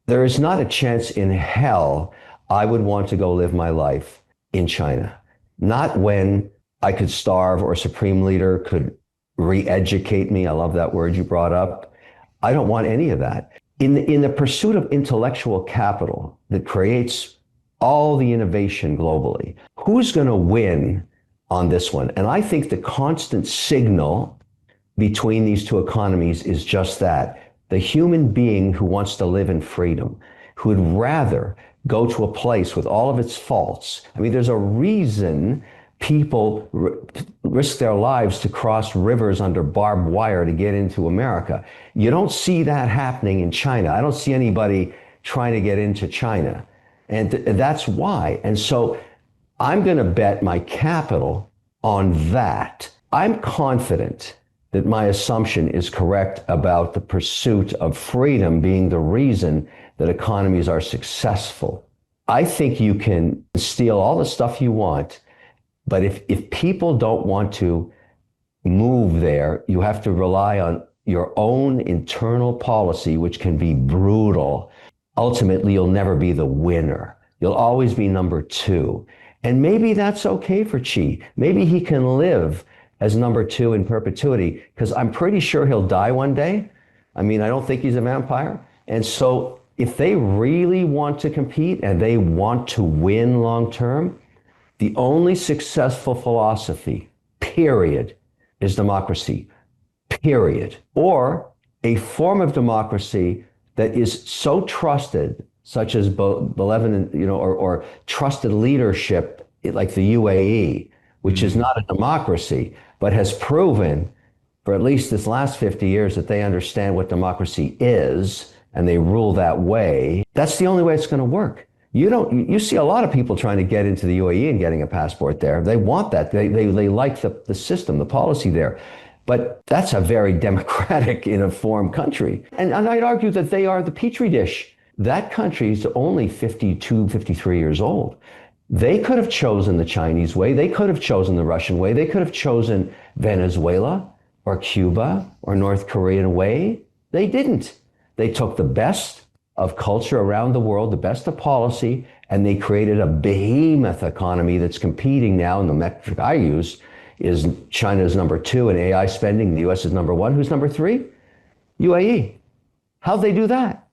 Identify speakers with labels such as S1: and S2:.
S1: There is not a chance in hell I would want to go live my life in China. Not when I could starve or a supreme leader could re-educate me. I love that word you brought up. I don't want any of that. In the pursuit of intellectual capital that creates all the innovation globally, who's going to win on this one? And I think the constant signal between these two economies is just that. The human being who wants to live in freedom, who would rather go to a place with all of its faults. I mean, there's a reason people risk their lives to cross rivers under barbed wire to get into America. You don't see that happening in China. I don't see anybody trying to get into China. And that's why. And so I'm going to bet my capital on that. I'm confident that my assumption is correct about the pursuit of freedom being the reason that economies are successful. I think you can steal all the stuff you want, but if people don't want to move there, you have to rely on your own internal policy, which can be brutal. Ultimately, you'll never be the winner. You'll always be number two. And maybe that's okay for Xi. Maybe he can live as number two in perpetuity, because I'm pretty sure he'll die one day. I mean, I don't think he's a vampire. And so if they really want to compete and they want to win long term, the only successful philosophy, period, is democracy, period. Or a form of democracy that is so trusted, such as benevolent, or trusted leadership, like the UAE, which is not a democracy, but has proven for at least this last 50 years that they understand what democracy is and they rule that way. That's the only way it's going to work. You see a lot of people trying to get into the UAE and getting a passport there. They want that. They like the system, the policy there. But that's a very democratic, informed country. And I'd argue that they are the petri dish. That country is only 52, 53 years old. They could have chosen the Chinese way. They could have chosen the Russian way. They could have chosen Venezuela or Cuba or North Korean way. They didn't. They took the best of culture around the world, the best of policy, and they created a behemoth economy that's competing now. And the metric I use is China's number two in AI spending. The US is number one. Who's number three? UAE. How'd they do that?